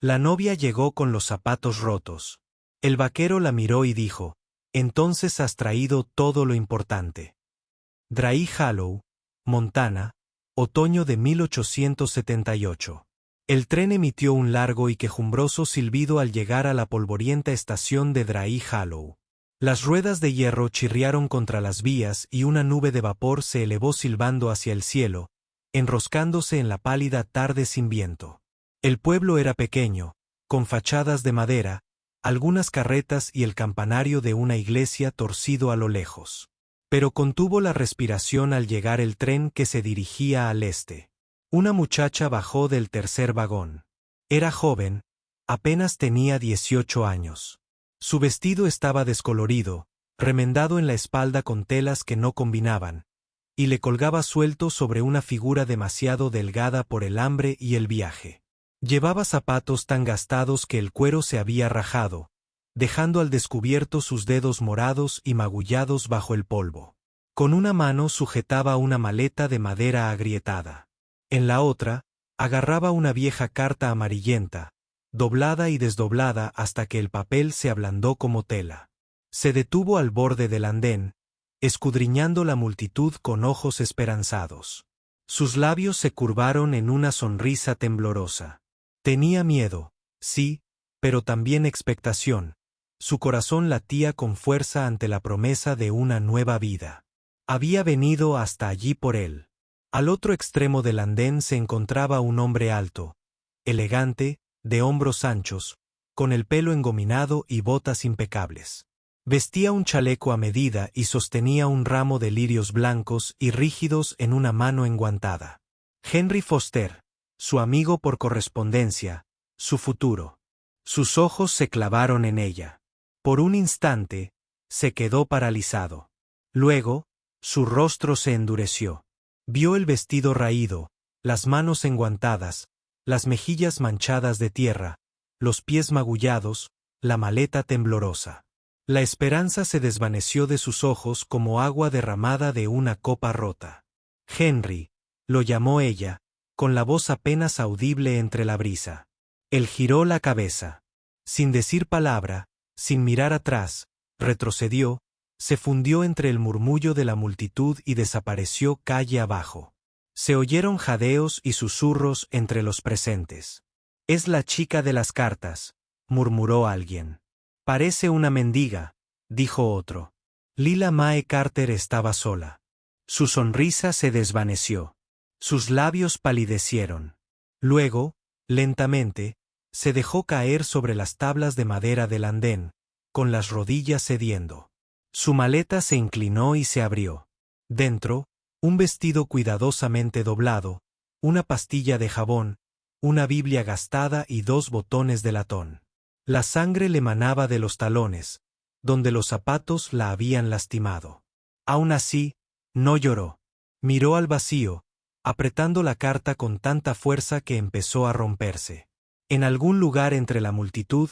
La novia llegó con los zapatos rotos. El vaquero la miró y dijo: «Entonces has traído todo lo importante». Dry Hollow, Montana, otoño de 1878. El tren emitió un largo y quejumbroso silbido al llegar a la polvorienta estación de Dry Hollow. Las ruedas de hierro chirriaron contra las vías y una nube de vapor se elevó silbando hacia el cielo, enroscándose en la pálida tarde sin viento. El pueblo era pequeño, con fachadas de madera, algunas carretas y el campanario de una iglesia torcido a lo lejos. Pero contuvo la respiración al llegar el tren que se dirigía al este. Una muchacha bajó del tercer vagón. Era joven, apenas tenía 18 años. Su vestido estaba descolorido, remendado en la espalda con telas que no combinaban, y le colgaba suelto sobre una figura demasiado delgada por el hambre y el viaje. Llevaba zapatos tan gastados que el cuero se había rajado, dejando al descubierto sus dedos morados y magullados bajo el polvo. Con una mano sujetaba una maleta de madera agrietada. En la otra, agarraba una vieja carta amarillenta, doblada y desdoblada hasta que el papel se ablandó como tela. Se detuvo al borde del andén, escudriñando la multitud con ojos esperanzados. Sus labios se curvaron en una sonrisa temblorosa. Tenía miedo, sí, pero también expectación. Su corazón latía con fuerza ante la promesa de una nueva vida. Había venido hasta allí por él. Al otro extremo del andén se encontraba un hombre alto, elegante, de hombros anchos, con el pelo engominado y botas impecables. Vestía un chaleco a medida y sostenía un ramo de lirios blancos y rígidos en una mano enguantada. Henry Foster, su amigo por correspondencia, su futuro. Sus ojos se clavaron en ella. Por un instante, se quedó paralizado. Luego, su rostro se endureció. Vio el vestido raído, las manos enguantadas, las mejillas manchadas de tierra, los pies magullados, la maleta temblorosa. La esperanza se desvaneció de sus ojos como agua derramada de una copa rota. Henry, lo llamó ella, con la voz apenas audible entre la brisa. Él giró la cabeza. Sin decir palabra, sin mirar atrás, retrocedió, se fundió entre el murmullo de la multitud y desapareció calle abajo. Se oyeron jadeos y susurros entre los presentes. «Es la chica de las cartas», murmuró alguien. «Parece una mendiga», dijo otro. Lila Mae Carter estaba sola. Su sonrisa se desvaneció. Sus labios palidecieron. Luego, lentamente, se dejó caer sobre las tablas de madera del andén, con las rodillas cediendo. Su maleta se inclinó y se abrió. Dentro, un vestido cuidadosamente doblado, una pastilla de jabón, una Biblia gastada y 2 botones de latón. La sangre le manaba de los talones, donde los zapatos la habían lastimado. Aún así, no lloró. Miró al vacío, apretando la carta con tanta fuerza que empezó a romperse. En algún lugar entre la multitud,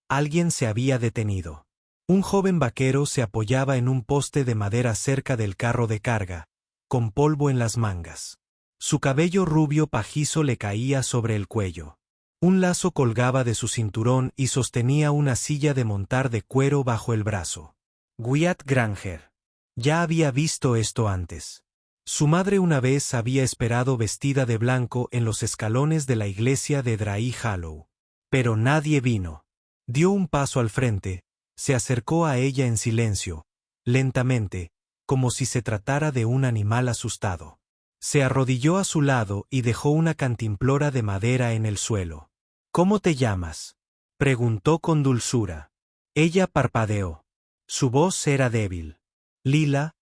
alguien se había detenido. Un joven vaquero se apoyaba en un poste de madera cerca del carro de carga, con polvo en las mangas. Su cabello rubio pajizo le caía sobre el cuello. Un lazo colgaba de su cinturón y sostenía una silla de montar de cuero bajo el brazo. Wyatt Granger. Ya había visto esto antes. Su madre una vez había esperado vestida de blanco en los escalones de la iglesia de Dry Hollow. Pero nadie vino. Dio un paso al frente, se acercó a ella en silencio, lentamente, como si se tratara de un animal asustado. Se arrodilló a su lado y dejó una cantimplora de madera en el suelo. «¿Cómo te llamas?», preguntó con dulzura. Ella parpadeó. Su voz era débil. «Lila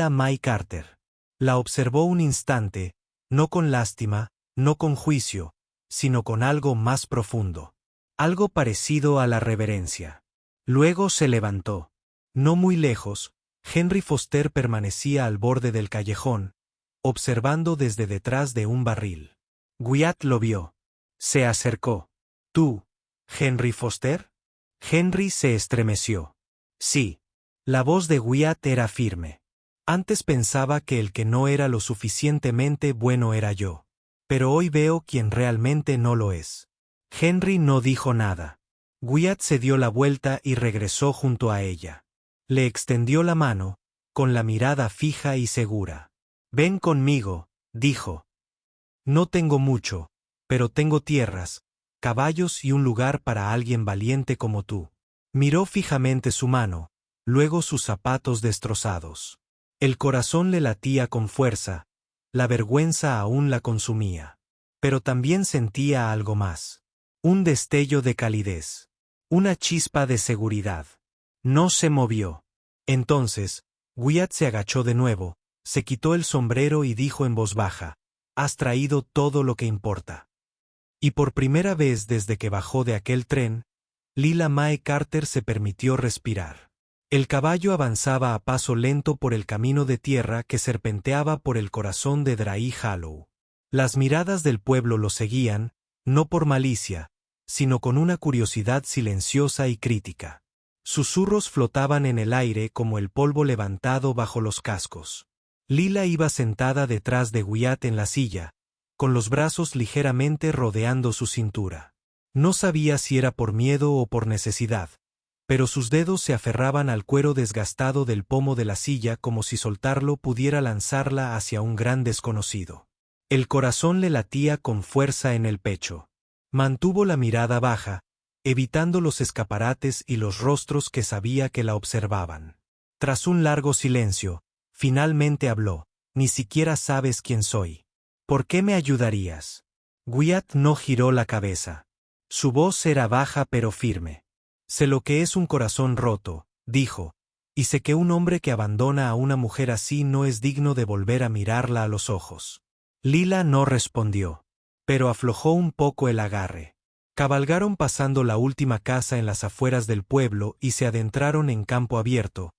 Mae Carter». La observó un instante, no con lástima, no con juicio, sino con algo más profundo. Algo parecido a la reverencia. Luego se levantó. No muy lejos, Henry Foster permanecía al borde del callejón, observando desde detrás de un barril. Wyatt lo vio. Se acercó. «¿Tú, Henry Foster?» Henry se estremeció. «Sí». La voz de Wyatt era firme. «Antes pensaba que el que no era lo suficientemente bueno era yo. Pero hoy veo quien realmente no lo es». Henry no dijo nada. Wyatt se dio la vuelta y regresó junto a ella. Le extendió la mano, con la mirada fija y segura. «Ven conmigo», dijo. «No tengo mucho, pero tengo tierras, caballos y un lugar para alguien valiente como tú». Miró fijamente su mano, luego sus zapatos destrozados. El corazón le latía con fuerza, la vergüenza aún la consumía. Pero también sentía algo más. Un destello de calidez. Una chispa de seguridad. No se movió. Entonces, Wyatt se agachó de nuevo, se quitó el sombrero y dijo en voz baja: «Has traído todo lo que importa». Y por primera vez desde que bajó de aquel tren, Lila Mae Carter se permitió respirar. El caballo avanzaba a paso lento por el camino de tierra que serpenteaba por el corazón de Draí Hollow. Las miradas del pueblo lo seguían, no por malicia, sino con una curiosidad silenciosa y crítica. Susurros flotaban en el aire como el polvo levantado bajo los cascos. Lila iba sentada detrás de Wyatt en la silla, con los brazos ligeramente rodeando su cintura. No sabía si era por miedo o por necesidad, pero sus dedos se aferraban al cuero desgastado del pomo de la silla como si soltarlo pudiera lanzarla hacia un gran desconocido. El corazón le latía con fuerza en el pecho. Mantuvo la mirada baja, evitando los escaparates y los rostros que sabía que la observaban. Tras un largo silencio, finalmente habló: «Ni siquiera sabes quién soy. ¿Por qué me ayudarías?» Wyatt no giró la cabeza. Su voz era baja pero firme. «Sé lo que es un corazón roto», dijo, «y sé que un hombre que abandona a una mujer así no es digno de volver a mirarla a los ojos». Lila no respondió, pero aflojó un poco el agarre. Cabalgaron pasando la última casa en las afueras del pueblo y se adentraron en campo abierto,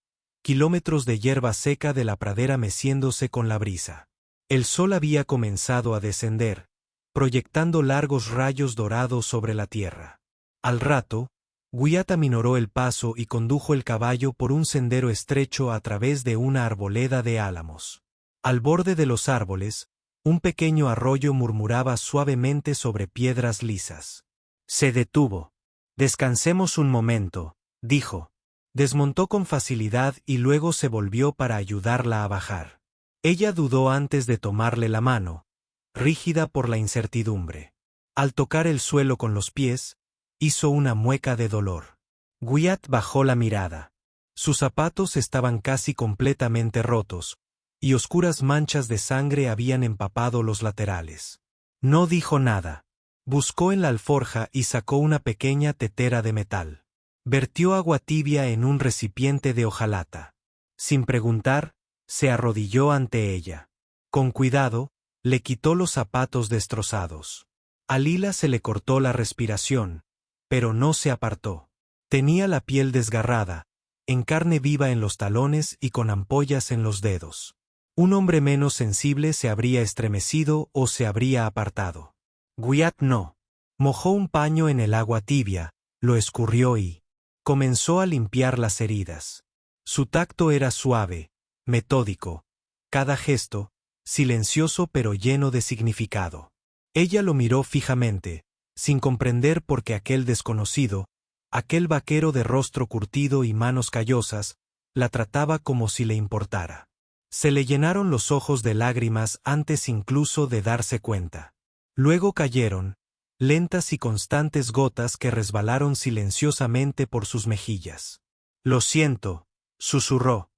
kilómetros de hierba seca de la pradera meciéndose con la brisa. El sol había comenzado a descender, proyectando largos rayos dorados sobre la tierra. Al rato, Wyatt aminoró el paso y condujo el caballo por un sendero estrecho a través de una arboleda de álamos. Al borde de los árboles, un pequeño arroyo murmuraba suavemente sobre piedras lisas. Se detuvo. «Descansemos un momento», dijo. Desmontó con facilidad y luego se volvió para ayudarla a bajar. Ella dudó antes de tomarle la mano, rígida por la incertidumbre. Al tocar el suelo con los pies, hizo una mueca de dolor. Wyatt bajó la mirada. Sus zapatos estaban casi completamente rotos, y oscuras manchas de sangre habían empapado los laterales. No dijo nada. Buscó en la alforja y sacó una pequeña tetera de metal. Vertió agua tibia en un recipiente de hojalata. Sin preguntar, se arrodilló ante ella. Con cuidado, le quitó los zapatos destrozados. A Lila se le cortó la respiración, pero no se apartó. Tenía la piel desgarrada, en carne viva en los talones y con ampollas en los dedos. Un hombre menos sensible se habría estremecido o se habría apartado. Wyatt no. Mojó un paño en el agua tibia, lo escurrió y comenzó a limpiar las heridas. Su tacto era suave, metódico, cada gesto, silencioso pero lleno de significado. Ella lo miró fijamente, sin comprender por qué aquel desconocido, aquel vaquero de rostro curtido y manos callosas, la trataba como si le importara. Se le llenaron los ojos de lágrimas antes incluso de darse cuenta. Luego cayeron, lentas y constantes gotas que resbalaron silenciosamente por sus mejillas. «Lo siento», susurró.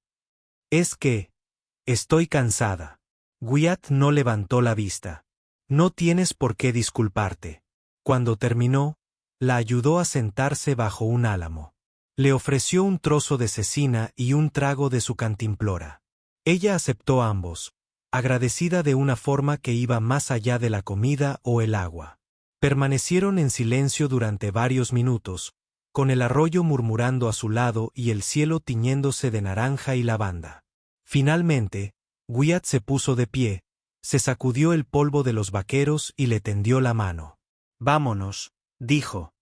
«Es que estoy cansada». Wyatt no levantó la vista. «No tienes por qué disculparte». Cuando terminó, la ayudó a sentarse bajo un álamo. Le ofreció un trozo de cecina y un trago de su cantimplora. Ella aceptó ambos, agradecida de una forma que iba más allá de la comida o el agua. Permanecieron en silencio durante varios minutos, con el arroyo murmurando a su lado y el cielo tiñéndose de naranja y lavanda. Finalmente, Wyatt se puso de pie, se sacudió el polvo de los vaqueros y le tendió la mano. «Vámonos», dijo.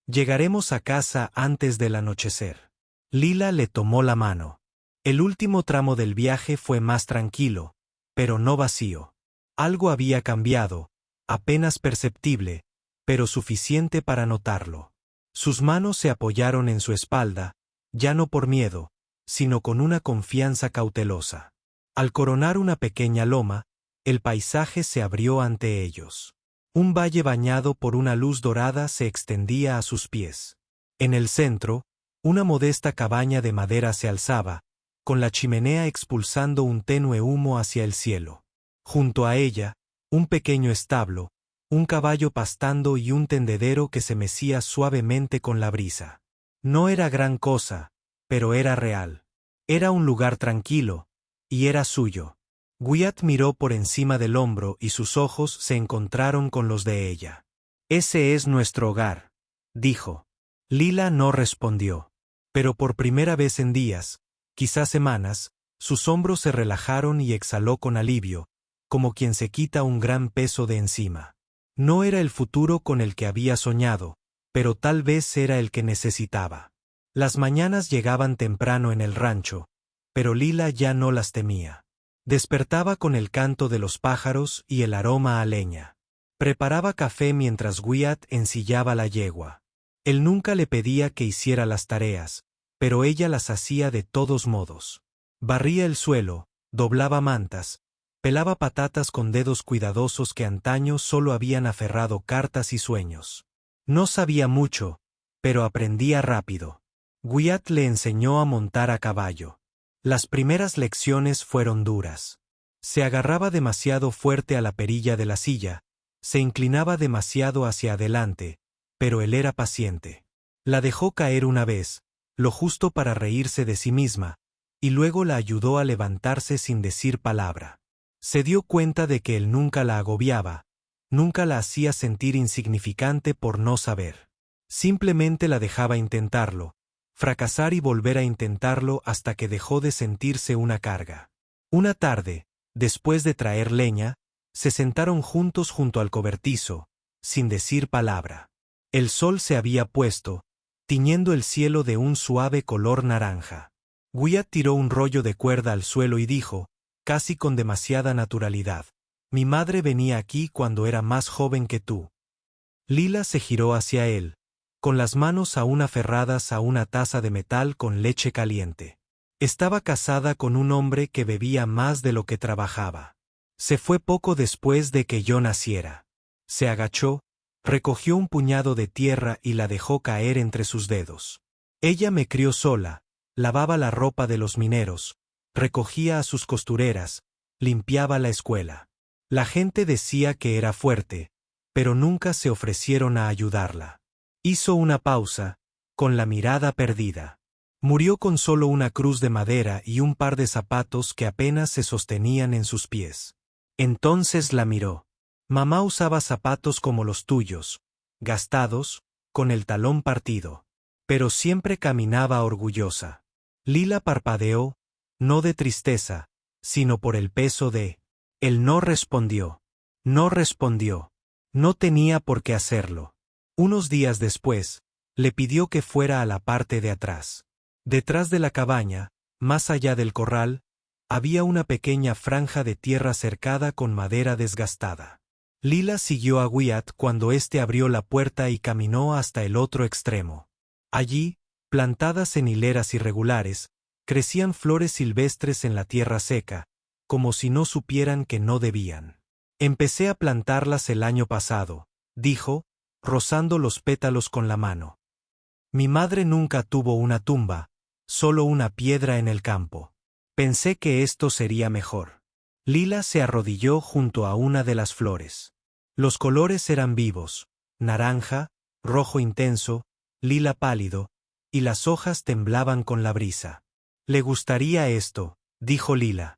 «Llegaremos a casa antes del anochecer». Lila le tomó la mano. El último tramo del viaje fue más tranquilo, pero no vacío. Algo había cambiado, apenas perceptible, pero suficiente para notarlo. Sus manos se apoyaron en su espalda, ya no por miedo, sino con una confianza cautelosa. Al coronar una pequeña loma, el paisaje se abrió ante ellos. Un valle bañado por una luz dorada se extendía a sus pies. En el centro, una modesta cabaña de madera se alzaba, con la chimenea expulsando un tenue humo hacia el cielo. Junto a ella, un pequeño establo, un caballo pastando y un tendedero que se mecía suavemente con la brisa. No era gran cosa, pero era real. Era un lugar tranquilo, y era suyo. Wyatt miró por encima del hombro y sus ojos se encontraron con los de ella. «Ese es nuestro hogar», dijo. Lila no respondió. Pero por primera vez en días, quizás semanas, sus hombros se relajaron y exhaló con alivio, como quien se quita un gran peso de encima. No era el futuro con el que había soñado, pero tal vez era el que necesitaba. Las mañanas llegaban temprano en el rancho, pero Lila ya no las temía. Despertaba con el canto de los pájaros y el aroma a leña. Preparaba café mientras Wyatt ensillaba la yegua. Él nunca le pedía que hiciera las tareas, pero ella las hacía de todos modos. Barría el suelo, doblaba mantas, pelaba patatas con dedos cuidadosos que antaño solo habían aferrado cartas y sueños. No sabía mucho, pero aprendía rápido. Wyatt le enseñó a montar a caballo. Las primeras lecciones fueron duras. Se agarraba demasiado fuerte a la perilla de la silla, se inclinaba demasiado hacia adelante, pero él era paciente. La dejó caer una vez, lo justo para reírse de sí misma, y luego la ayudó a levantarse sin decir palabra. Se dio cuenta de que él nunca la agobiaba, nunca la hacía sentir insignificante por no saber. Simplemente la dejaba intentarlo, fracasar y volver a intentarlo hasta que dejó de sentirse una carga. Una tarde, después de traer leña, se sentaron juntos junto al cobertizo, sin decir palabra. El sol se había puesto, tiñendo el cielo de un suave color naranja. Wyatt tiró un rollo de cuerda al suelo y dijo, casi con demasiada naturalidad: «Mi madre venía aquí cuando era más joven que tú». Lila se giró hacia él, con las manos aún aferradas a una taza de metal con leche caliente. Estaba casada con un hombre que bebía más de lo que trabajaba. Se fue poco después de que yo naciera. Se agachó, recogió un puñado de tierra y la dejó caer entre sus dedos. Ella me crió sola, lavaba la ropa de los mineros, recogía a sus costureras, limpiaba la escuela. La gente decía que era fuerte, pero nunca se ofrecieron a ayudarla. Hizo una pausa, con la mirada perdida. Murió con solo una cruz de madera y un par de zapatos que apenas se sostenían en sus pies. Entonces la miró. Mamá usaba zapatos como los tuyos, gastados, con el talón partido. Pero siempre caminaba orgullosa. Lila parpadeó, no de tristeza, sino por el peso de... Él no respondió. No respondió. No tenía por qué hacerlo. Unos días después, le pidió que fuera a la parte de atrás. Detrás de la cabaña, más allá del corral, había una pequeña franja de tierra cercada con madera desgastada. Lila siguió a Wyatt cuando éste abrió la puerta y caminó hasta el otro extremo. Allí, plantadas en hileras irregulares, crecían flores silvestres en la tierra seca, como si no supieran que no debían. «Empecé a plantarlas el año pasado», dijo, rozando los pétalos con la mano. «Mi madre nunca tuvo una tumba, solo una piedra en el campo. Pensé que esto sería mejor». Lila se arrodilló junto a una de las flores. Los colores eran vivos, naranja, rojo intenso, lila pálido, y las hojas temblaban con la brisa. «Le gustaría esto», dijo Lila.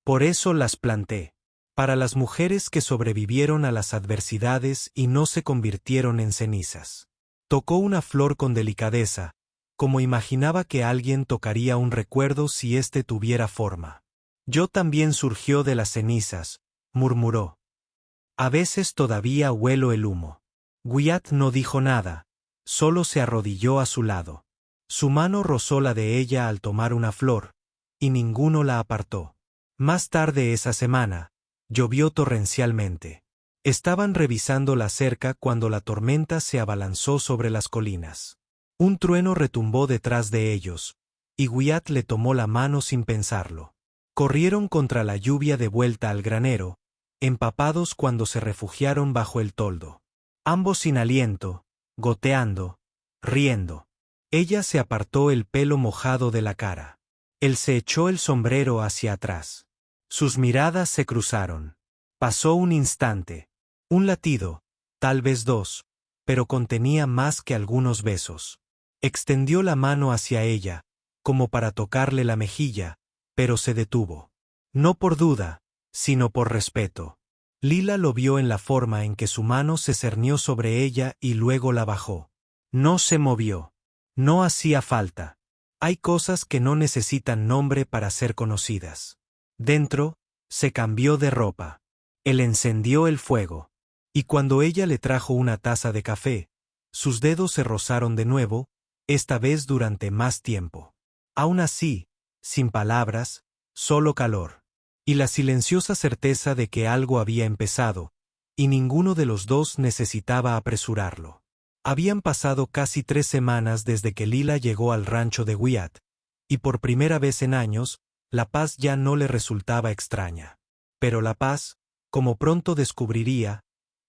«Por eso las planté. Para las mujeres que sobrevivieron a las adversidades y no se convirtieron en cenizas». Tocó una flor con delicadeza, como imaginaba que alguien tocaría un recuerdo si éste tuviera forma. «Yo también surgió de las cenizas», murmuró. «A veces todavía huelo el humo». Wyatt no dijo nada, solo se arrodilló a su lado. Su mano rozó la de ella al tomar una flor, y ninguno la apartó. Más tarde esa semana, llovió torrencialmente. Estaban revisando la cerca cuando la tormenta se abalanzó sobre las colinas. Un trueno retumbó detrás de ellos, y Wyatt le tomó la mano sin pensarlo. Corrieron contra la lluvia de vuelta al granero, empapados cuando se refugiaron bajo el toldo. Ambos sin aliento, goteando, riendo. Ella se apartó el pelo mojado de la cara. Él se echó el sombrero hacia atrás. Sus miradas se cruzaron. Pasó un instante. Un latido, tal vez dos, pero contenía más que algunos besos. Extendió la mano hacia ella, como para tocarle la mejilla, pero se detuvo. No por duda, sino por respeto. Lila lo vio en la forma en que su mano se cernió sobre ella y luego la bajó. No se movió. No hacía falta. Hay cosas que no necesitan nombre para ser conocidas. Dentro, se cambió de ropa. Él encendió el fuego. Y cuando ella le trajo una taza de café, sus dedos se rozaron de nuevo, esta vez durante más tiempo. Aún así, sin palabras, solo calor. Y la silenciosa certeza de que algo había empezado, y ninguno de los dos necesitaba apresurarlo. Habían pasado casi 3 semanas desde que Lila llegó al rancho de Wyatt, y por primera vez en años, la paz ya no le resultaba extraña. Pero la paz, como pronto descubriría,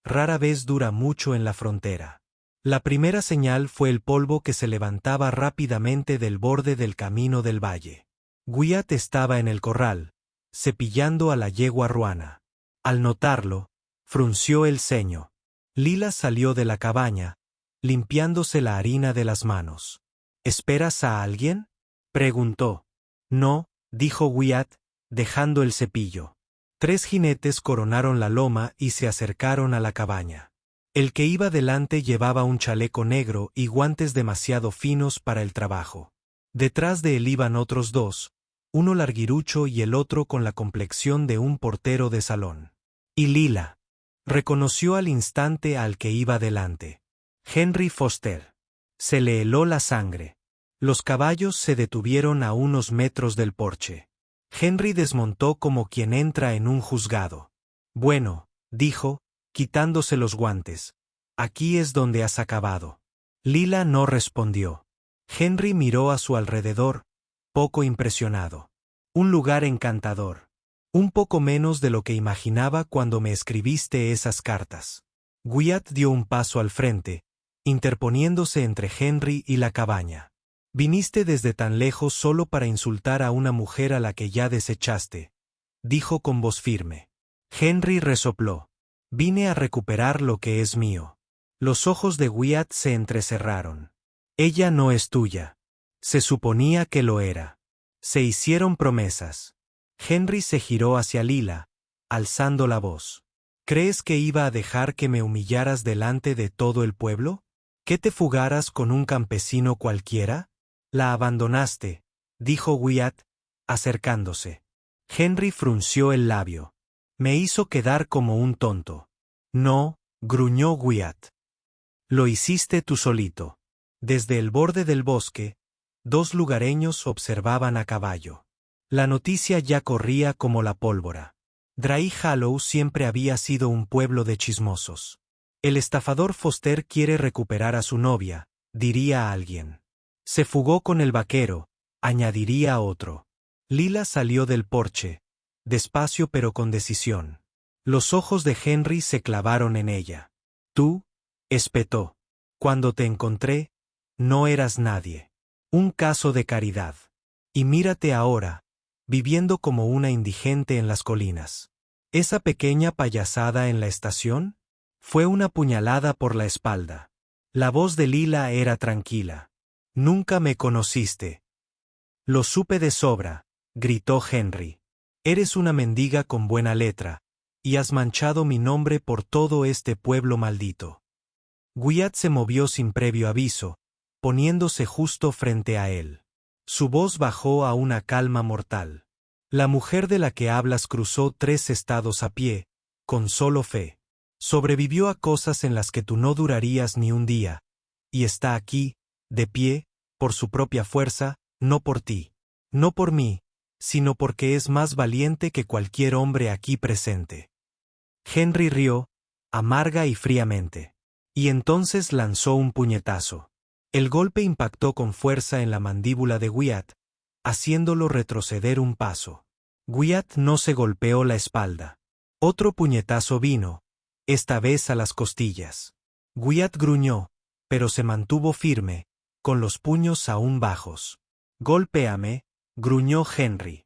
rara vez dura mucho en la frontera. La primera señal fue el polvo que se levantaba rápidamente del borde del camino del valle. Wyatt estaba en el corral, cepillando a la yegua ruana. Al notarlo, frunció el ceño. Lila salió de la cabaña, limpiándose la harina de las manos. ¿Esperas a alguien?, preguntó. No, dijo Wyatt, dejando el cepillo. 3 jinetes coronaron la loma y se acercaron a la cabaña. El que iba delante llevaba un chaleco negro y guantes demasiado finos para el trabajo. Detrás de él iban otros 2, uno larguirucho y el otro con la complexión de un portero de salón. Y Lila reconoció al instante al que iba delante. Henry Foster. Se le heló la sangre. Los caballos se detuvieron a unos metros del porche. Henry desmontó como quien entra en un juzgado. Bueno, dijo, quitándose los guantes. Aquí es donde has acabado. Lila no respondió. Henry miró a su alrededor, poco impresionado. Un lugar encantador. Un poco menos de lo que imaginaba cuando me escribiste esas cartas. Wyatt dio un paso al frente, interponiéndose entre Henry y la cabaña. Viniste desde tan lejos solo para insultar a una mujer a la que ya desechaste, dijo con voz firme. Henry resopló. Vine a recuperar lo que es mío. Los ojos de Wyatt se entrecerraron. Ella no es tuya. Se suponía que lo era. Se hicieron promesas. Henry se giró hacia Lila, alzando la voz. ¿Crees que iba a dejar que me humillaras delante de todo el pueblo? ¿Que te fugaras con un campesino cualquiera? La abandonaste, dijo Wyatt, acercándose. Henry frunció el labio. Me hizo quedar como un tonto. No, gruñó Wyatt. Lo hiciste tú solito. Desde el borde del bosque, 2 lugareños observaban a caballo. La noticia ya corría como la pólvora. Dry Hollow siempre había sido un pueblo de chismosos. El estafador Foster quiere recuperar a su novia, diría alguien. Se fugó con el vaquero, añadiría otro. Lila salió del porche, despacio pero con decisión. Los ojos de Henry se clavaron en ella. Tú, espetó. Cuando te encontré, no eras nadie. Un caso de caridad. Y mírate ahora, viviendo como una indigente en las colinas. ¿Esa pequeña payasada en la estación? Fue una puñalada por la espalda. La voz de Lila era tranquila. Nunca me conociste. Lo supe de sobra, gritó Henry. Eres una mendiga con buena letra, y has manchado mi nombre por todo este pueblo maldito. Wyatt se movió sin previo aviso, poniéndose justo frente a él. Su voz bajó a una calma mortal. La mujer de la que hablas cruzó 3 estados a pie, con solo fe. Sobrevivió a cosas en las que tú no durarías ni un día, y está aquí, de pie, por su propia fuerza, no por ti. No por mí, sino porque es más valiente que cualquier hombre aquí presente. Henry rió, amarga y fríamente. Y entonces lanzó un puñetazo. El golpe impactó con fuerza en la mandíbula de Wyatt, haciéndolo retroceder un paso. Wyatt no se golpeó la espalda. Otro puñetazo vino, esta vez a las costillas. Wyatt gruñó, pero se mantuvo firme, con los puños aún bajos. «Golpéame», gruñó Henry.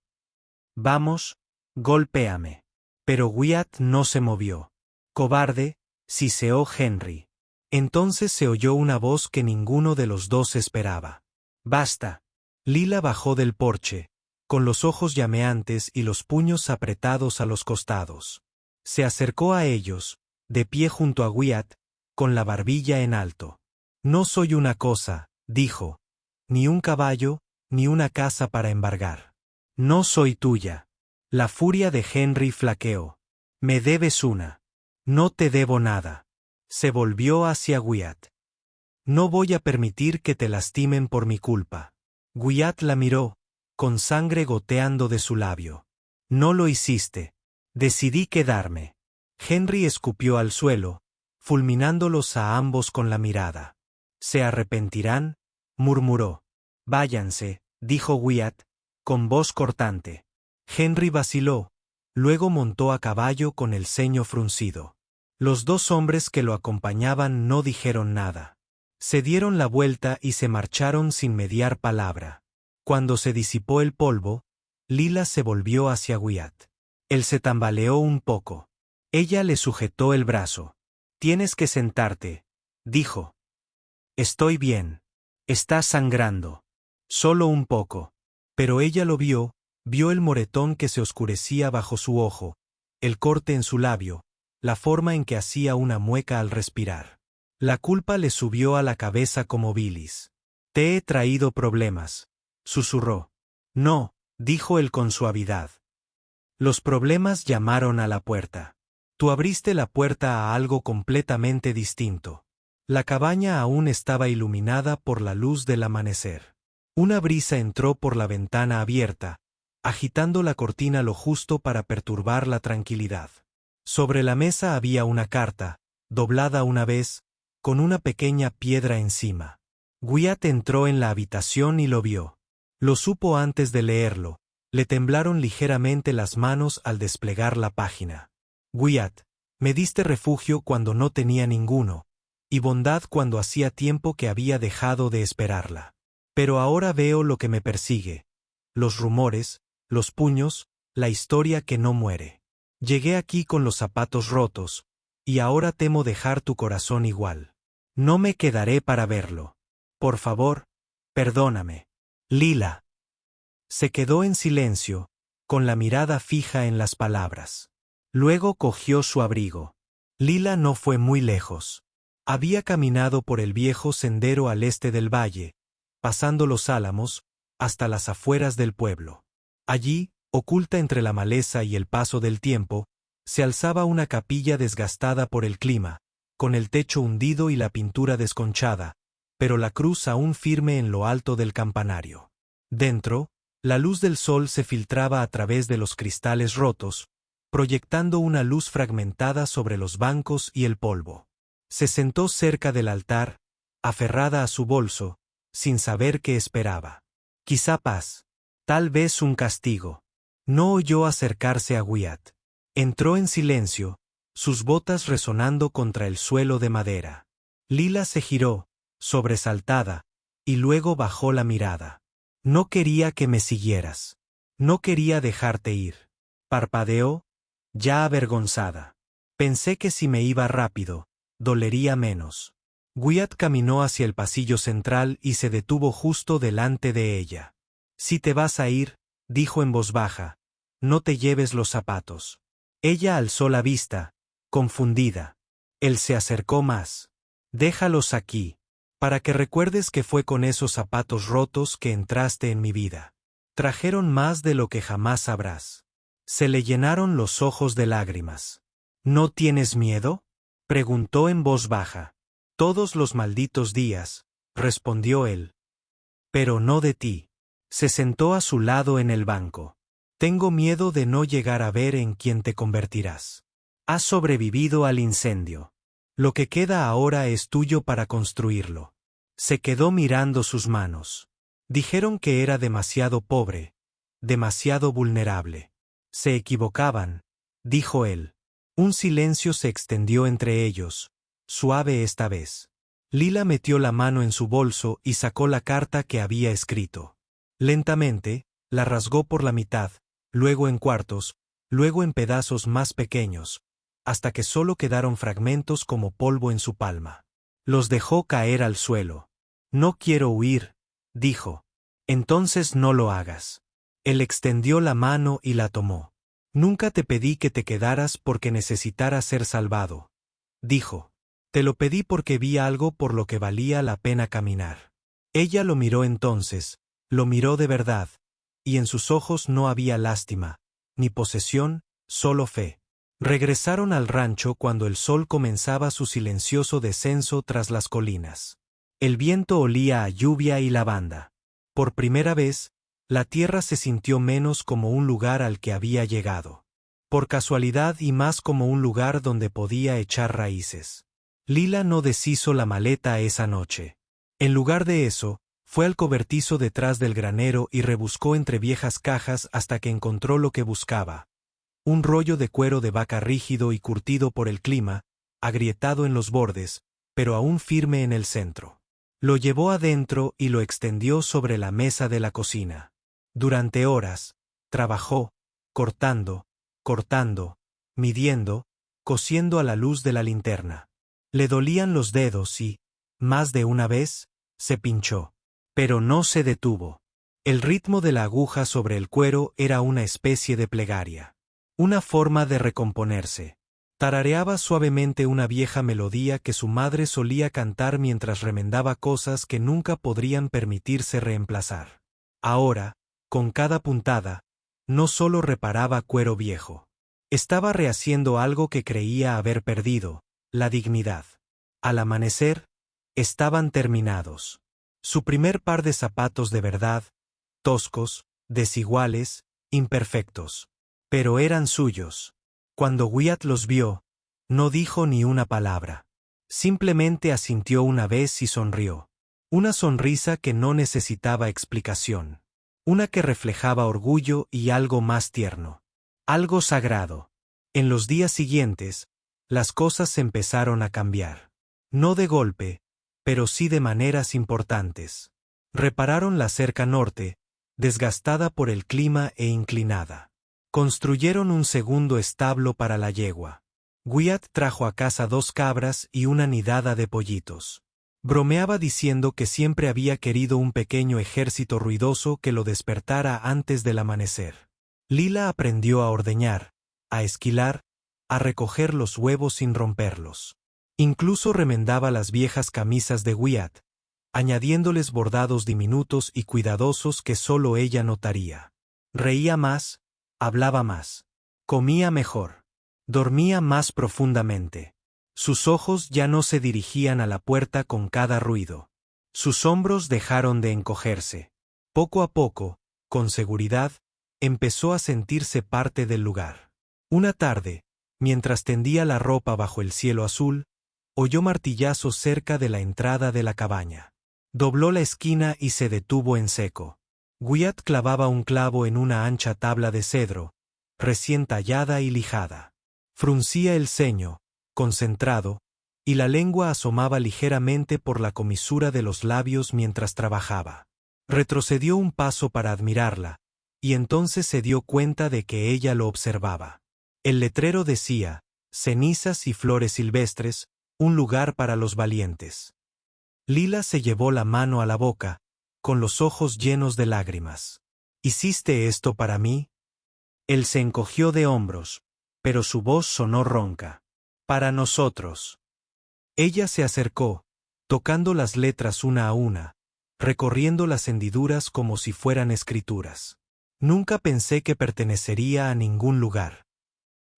«Vamos, golpéame». Pero Wyatt no se movió. «Cobarde», siseó Henry. Entonces se oyó una voz que ninguno de los dos esperaba. «Basta». Lila bajó del porche, con los ojos llameantes y los puños apretados a los costados. Se acercó a ellos, de pie junto a Wyatt, con la barbilla en alto. «No soy una cosa», dijo, «ni un caballo, ni una casa para embargar. No soy tuya». La furia de Henry flaqueó. «Me debes una». «No te debo nada». Se volvió hacia Wyatt. «No voy a permitir que te lastimen por mi culpa». Wyatt la miró, con sangre goteando de su labio. «No lo hiciste. Decidí quedarme». Henry escupió al suelo, fulminándolos a ambos con la mirada. «¿Se arrepentirán?», murmuró. «Váyanse», dijo Wyatt, con voz cortante. Henry vaciló, luego montó a caballo con el ceño fruncido. Los dos hombres que lo acompañaban no dijeron nada. Se dieron la vuelta y se marcharon sin mediar palabra. Cuando se disipó el polvo, Lila se volvió hacia Wyatt. Él se tambaleó un poco. Ella le sujetó el brazo. «Tienes que sentarte», dijo. «Estoy bien. Estás sangrando. Solo un poco». Pero ella lo vio el moretón que se oscurecía bajo su ojo, el corte en su labio, la forma en que hacía una mueca al respirar. La culpa le subió a la cabeza como bilis. «Te he traído problemas», susurró. «No», dijo él con suavidad. Los problemas llamaron a la puerta. Tú abriste la puerta a algo completamente distinto. La cabaña aún estaba iluminada por la luz del amanecer. Una brisa entró por la ventana abierta, agitando la cortina lo justo para perturbar la tranquilidad. Sobre la mesa había una carta, doblada una vez, con una pequeña piedra encima. Wyatt entró en la habitación y lo vio. Lo supo antes de leerlo, le temblaron ligeramente las manos al desplegar la página. «Wyatt, me diste refugio cuando no tenía ninguno, y bondad cuando hacía tiempo que había dejado de esperarla. Pero ahora veo lo que me persigue: los rumores, los puños, la historia que no muere. Llegué aquí con los zapatos rotos, y ahora temo dejar tu corazón igual. No me quedaré para verlo. Por favor, perdóname. Lila». Se quedó en silencio, con la mirada fija en las palabras. Luego cogió su abrigo. Lila no fue muy lejos. Había caminado por el viejo sendero al este del valle, pasando los álamos, hasta las afueras del pueblo. Allí, oculta entre la maleza y el paso del tiempo, se alzaba una capilla desgastada por el clima, con el techo hundido y la pintura desconchada, pero la cruz aún firme en lo alto del campanario. Dentro, la luz del sol se filtraba a través de los cristales rotos, proyectando una luz fragmentada sobre los bancos y el polvo. Se sentó cerca del altar, aferrada a su bolso, sin saber qué esperaba. Quizá paz, tal vez un castigo. No oyó acercarse a Wyatt. Entró en silencio, sus botas resonando contra el suelo de madera. Lila se giró, sobresaltada, y luego bajó la mirada. «No quería que me siguieras. No quería dejarte ir». Parpadeó, ya avergonzada. «Pensé que si me iba rápido, dolería menos». Wyatt caminó hacia el pasillo central y se detuvo justo delante de ella. «Si te vas a ir», dijo en voz baja, «no te lleves los zapatos». Ella alzó la vista, confundida. Él se acercó más. «Déjalos aquí, para que recuerdes que fue con esos zapatos rotos que entraste en mi vida. Trajeron más de lo que jamás sabrás». Se le llenaron los ojos de lágrimas. «¿No tienes miedo?», preguntó en voz baja. «Todos los malditos días», respondió él. «Pero no de ti». Se sentó a su lado en el banco. «Tengo miedo de no llegar a ver en quién te convertirás». Has sobrevivido al incendio. Lo que queda ahora es tuyo para construirlo. Se quedó mirando sus manos. Dijeron que era demasiado pobre, demasiado vulnerable. Se equivocaban, dijo él. Un silencio se extendió entre ellos, suave esta vez. Lila metió la mano en su bolso y sacó la carta que había escrito. Lentamente, la rasgó por la mitad, luego en cuartos, luego en pedazos más pequeños, hasta que solo quedaron fragmentos como polvo en su palma. Los dejó caer al suelo. No quiero huir, dijo. Entonces no lo hagas. Él extendió la mano y la tomó. Nunca te pedí que te quedaras porque necesitaras ser salvado, dijo. Te lo pedí porque vi algo por lo que valía la pena caminar. Ella lo miró entonces, lo miró de verdad, y en sus ojos no había lástima, ni posesión, solo fe. Regresaron al rancho cuando el sol comenzaba su silencioso descenso tras las colinas. El viento olía a lluvia y lavanda. Por primera vez, la tierra se sintió menos como un lugar al que había llegado. Por casualidad y más como un lugar donde podía echar raíces. Lila no deshizo la maleta esa noche. En lugar de eso, fue al cobertizo detrás del granero y rebuscó entre viejas cajas hasta que encontró lo que buscaba. Un rollo de cuero de vaca rígido y curtido por el clima, agrietado en los bordes, pero aún firme en el centro. Lo llevó adentro y lo extendió sobre la mesa de la cocina. Durante horas, trabajó, cortando, midiendo, cosiendo a la luz de la linterna. Le dolían los dedos y, más de una vez, se pinchó. Pero no se detuvo. El ritmo de la aguja sobre el cuero era una especie de plegaria. Una forma de recomponerse. Tarareaba suavemente una vieja melodía que su madre solía cantar mientras remendaba cosas que nunca podrían permitirse reemplazar. Ahora, con cada puntada, no solo reparaba cuero viejo. Estaba rehaciendo algo que creía haber perdido, la dignidad. Al amanecer, estaban terminados. Su primer par de zapatos de verdad, toscos, desiguales, imperfectos. Pero eran suyos. Cuando Wyatt los vio, no dijo ni una palabra. Simplemente asintió una vez y sonrió. Una sonrisa que no necesitaba explicación. Una que reflejaba orgullo y algo más tierno. Algo sagrado. En los días siguientes, las cosas empezaron a cambiar. No de golpe, pero sí de maneras importantes. Repararon la cerca norte, desgastada por el clima e inclinada. Construyeron un segundo establo para la yegua. Wyatt trajo a casa 2 cabras y una nidada de pollitos. Bromeaba diciendo que siempre había querido un pequeño ejército ruidoso que lo despertara antes del amanecer. Lila aprendió a ordeñar, a esquilar, a recoger los huevos sin romperlos. Incluso remendaba las viejas camisas de Wyatt, añadiéndoles bordados diminutos y cuidadosos que solo ella notaría. Reía más, hablaba más, comía mejor, dormía más profundamente. Sus ojos ya no se dirigían a la puerta con cada ruido. Sus hombros dejaron de encogerse. Poco a poco, con seguridad, empezó a sentirse parte del lugar. Una tarde, mientras tendía la ropa bajo el cielo azul, oyó martillazos cerca de la entrada de la cabaña. Dobló la esquina y se detuvo en seco. Wyatt clavaba un clavo en una ancha tabla de cedro, recién tallada y lijada. Fruncía el ceño, concentrado, y la lengua asomaba ligeramente por la comisura de los labios mientras trabajaba. Retrocedió un paso para admirarla, y entonces se dio cuenta de que ella lo observaba. El letrero decía, cenizas y flores silvestres, un lugar para los valientes. Lila se llevó la mano a la boca, con los ojos llenos de lágrimas. ¿Hiciste esto para mí? Él se encogió de hombros, pero su voz sonó ronca. Para nosotros. Ella se acercó, tocando las letras una a una, recorriendo las hendiduras como si fueran escrituras. Nunca pensé que pertenecería a ningún lugar.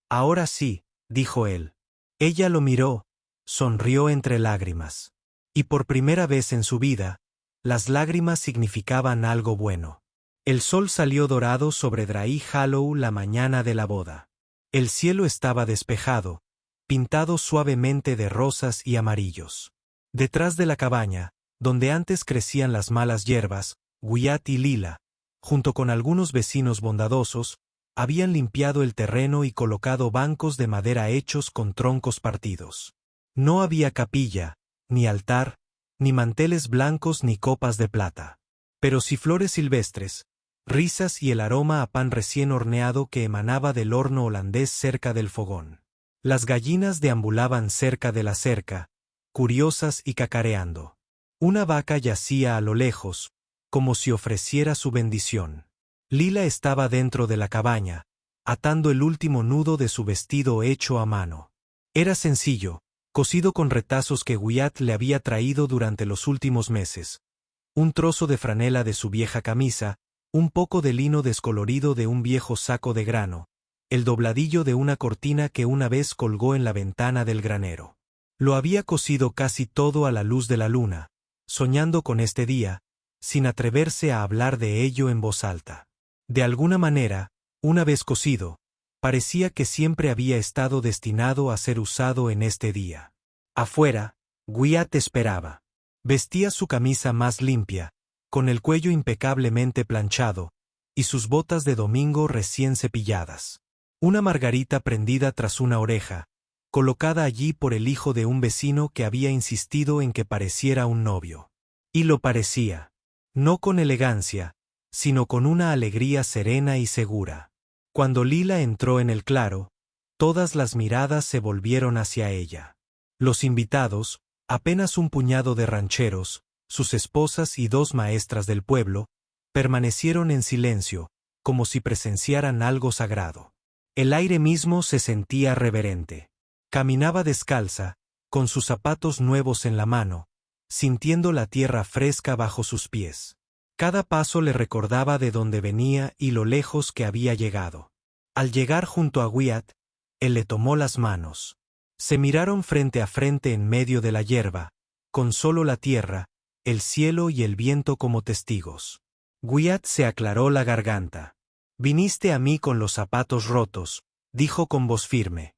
Ahora sí, dijo él. Ella lo miró, sonrió entre lágrimas. Y por primera vez en su vida, las lágrimas significaban algo bueno. El sol salió dorado sobre Dry Hollow la mañana de la boda. El cielo estaba despejado, pintado suavemente de rosas y amarillos. Detrás de la cabaña, donde antes crecían las malas hierbas, Wyatt y Lila, junto con algunos vecinos bondadosos, habían limpiado el terreno y colocado bancos de madera hechos con troncos partidos. No había capilla, ni altar, ni manteles blancos ni copas de plata. Pero sí flores silvestres, risas y el aroma a pan recién horneado que emanaba del horno holandés cerca del fogón. Las gallinas deambulaban cerca de la cerca, curiosas y cacareando. Una vaca yacía a lo lejos, como si ofreciera su bendición. Lila estaba dentro de la cabaña, atando el último nudo de su vestido hecho a mano. Era sencillo, cosido con retazos que Wyatt le había traído durante los últimos meses. Un trozo de franela de su vieja camisa, un poco de lino descolorido de un viejo saco de grano, el dobladillo de una cortina que una vez colgó en la ventana del granero. Lo había cosido casi todo a la luz de la luna, soñando con este día, sin atreverse a hablar de ello en voz alta. De alguna manera, una vez cosido, parecía que siempre había estado destinado a ser usado en este día. Afuera, Wyatt esperaba. Vestía su camisa más limpia, con el cuello impecablemente planchado, y sus botas de domingo recién cepilladas. Una margarita prendida tras una oreja, colocada allí por el hijo de un vecino que había insistido en que pareciera un novio. Y lo parecía. No con elegancia, sino con una alegría serena y segura. Cuando Lila entró en el claro, todas las miradas se volvieron hacia ella. Los invitados, apenas un puñado de rancheros, sus esposas y 2 maestras del pueblo, permanecieron en silencio, como si presenciaran algo sagrado. El aire mismo se sentía reverente. Caminaba descalza, con sus zapatos nuevos en la mano, sintiendo la tierra fresca bajo sus pies. Cada paso le recordaba de dónde venía y lo lejos que había llegado. Al llegar junto a Wyatt, él le tomó las manos. Se miraron frente a frente en medio de la hierba, con solo la tierra, el cielo y el viento como testigos. Wyatt se aclaró la garganta. «Viniste a mí con los zapatos rotos», dijo con voz firme.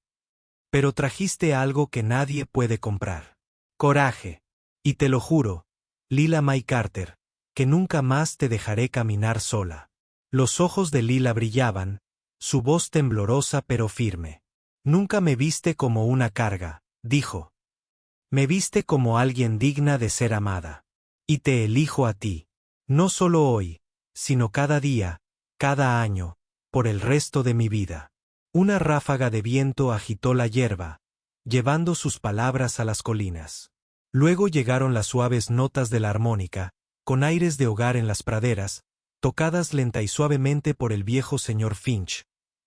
«Pero trajiste algo que nadie puede comprar. Coraje. Y te lo juro, Lila May Carter, que nunca más te dejaré caminar sola». Los ojos de Lila brillaban, su voz temblorosa pero firme. «Nunca me viste como una carga», dijo. «Me viste como alguien digna de ser amada. Y te elijo a ti. No solo hoy, sino cada día, cada año, por el resto de mi vida». Una ráfaga de viento agitó la hierba, llevando sus palabras a las colinas. Luego llegaron las suaves notas de la armónica, con aires de hogar en las praderas, tocadas lenta y suavemente por el viejo señor Finch,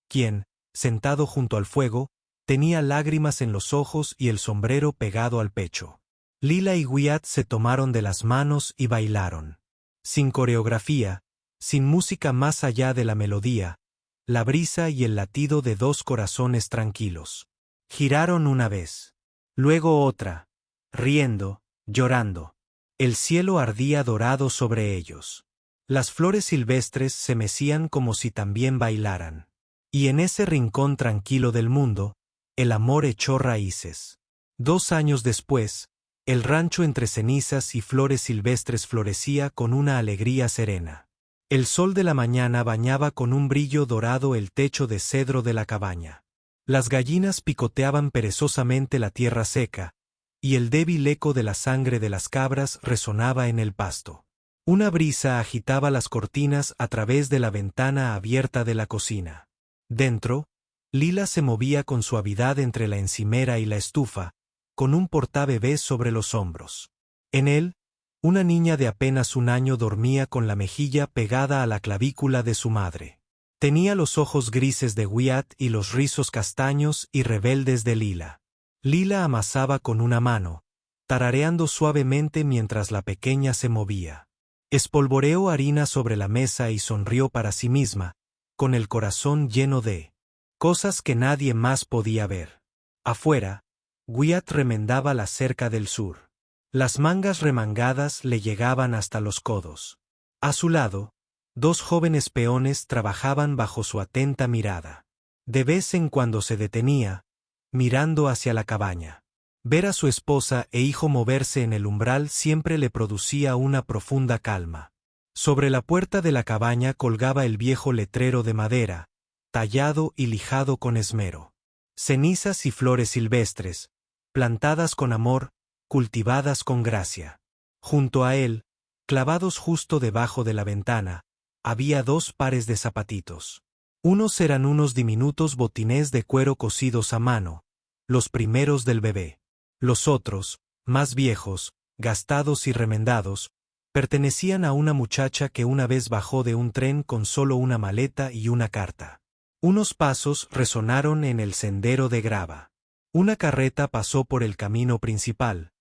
quien, sentado junto al fuego, tenía lágrimas en los ojos y el sombrero pegado al pecho. Lila y Wyatt se tomaron de las manos y bailaron. Sin coreografía, sin música más allá de la melodía, la brisa y el latido de 2 corazones tranquilos. Giraron una vez, luego otra, riendo, llorando. El cielo ardía dorado sobre ellos. Las flores silvestres se mecían como si también bailaran. Y en ese rincón tranquilo del mundo, el amor echó raíces. 2 años después, el rancho entre cenizas y flores silvestres florecía con una alegría serena. El sol de la mañana bañaba con un brillo dorado el techo de cedro de la cabaña. Las gallinas picoteaban perezosamente la tierra seca, y el débil eco de la sangre de las cabras resonaba en el pasto. Una brisa agitaba las cortinas a través de la ventana abierta de la cocina. Dentro, Lila se movía con suavidad entre la encimera y la estufa, con un portabebés sobre los hombros. En él, una niña de apenas 1 año dormía con la mejilla pegada a la clavícula de su madre. Tenía los ojos grises de Wyatt y los rizos castaños y rebeldes de Lila. Lila amasaba con una mano, tarareando suavemente mientras la pequeña se movía. Espolvoreó harina sobre la mesa y sonrió para sí misma, con el corazón lleno de cosas que nadie más podía ver. Afuera, Wyatt remendaba la cerca del sur. Las mangas remangadas le llegaban hasta los codos. A su lado, 2 jóvenes peones trabajaban bajo su atenta mirada. De vez en cuando se detenía, mirando hacia la cabaña. Ver a su esposa e hijo moverse en el umbral siempre le producía una profunda calma. Sobre la puerta de la cabaña colgaba el viejo letrero de madera, tallado y lijado con esmero. Cenizas y flores silvestres, plantadas con amor, cultivadas con gracia. Junto a él, clavados justo debajo de la ventana, había 2 pares de zapatitos. Unos eran unos diminutos botines de cuero cosidos a mano, los primeros del bebé. Los otros, más viejos, gastados y remendados, pertenecían a una muchacha que una vez bajó de un tren con solo una maleta y una carta. Unos pasos resonaron en el sendero de grava. Una carreta pasó por el camino principal,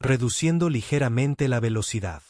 reduciendo ligeramente la velocidad.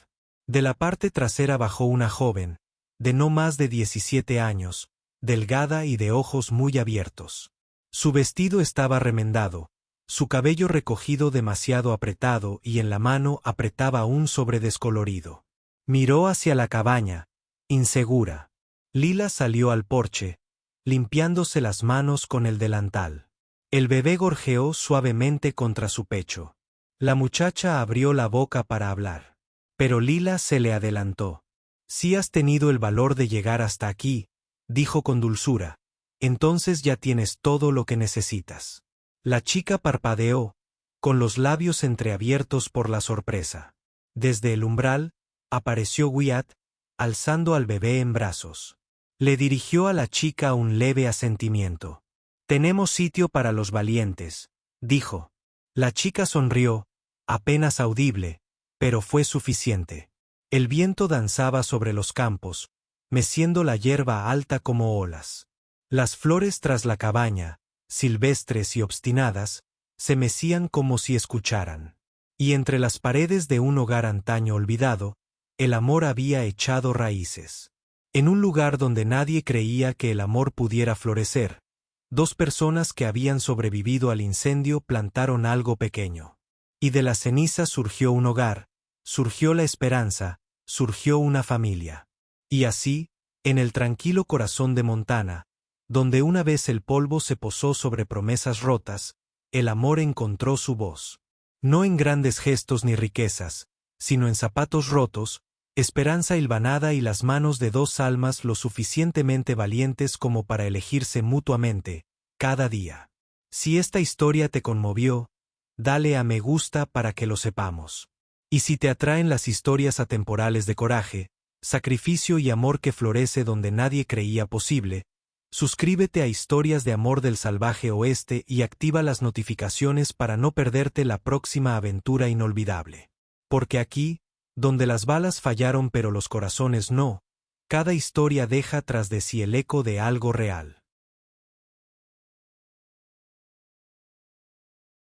De la parte trasera bajó una joven, de no más de 17 años, delgada y de ojos muy abiertos. Su vestido estaba remendado, su cabello recogido demasiado apretado y en la mano apretaba un sobre descolorido. Miró hacia la cabaña, insegura. Lila salió al porche, limpiándose las manos con el delantal. El bebé gorjeó suavemente contra su pecho. La muchacha abrió la boca para hablar. Pero Lila se le adelantó. «Si has tenido el valor de llegar hasta aquí», dijo con dulzura, «entonces ya tienes todo lo que necesitas». La chica parpadeó, con los labios entreabiertos por la sorpresa. Desde el umbral, apareció Wyatt, alzando al bebé en brazos. Le dirigió a la chica un leve asentimiento. «Tenemos sitio para los valientes», dijo. La chica sonrió, apenas audible, pero fue suficiente. El viento danzaba sobre los campos, meciendo la hierba alta como olas. Las flores tras la cabaña, silvestres y obstinadas, se mecían como si escucharan. Y entre las paredes de un hogar antaño olvidado, el amor había echado raíces. En un lugar donde nadie creía que el amor pudiera florecer, 2 personas que habían sobrevivido al incendio plantaron algo pequeño. Y de las cenizas surgió un hogar, surgió la esperanza, surgió una familia. Y así, en el tranquilo corazón de Montana, donde una vez el polvo se posó sobre promesas rotas, el amor encontró su voz. No en grandes gestos ni riquezas, sino en zapatos rotos, esperanza hilvanada y las manos de 2 almas lo suficientemente valientes como para elegirse mutuamente, cada día. Si esta historia te conmovió, dale a me gusta para que lo sepamos. Y si te atraen las historias atemporales de coraje, sacrificio y amor que florece donde nadie creía posible, suscríbete a Historias de Amor del Salvaje Oeste y activa las notificaciones para no perderte la próxima aventura inolvidable. Porque aquí, donde las balas fallaron pero los corazones no, cada historia deja tras de sí el eco de algo real.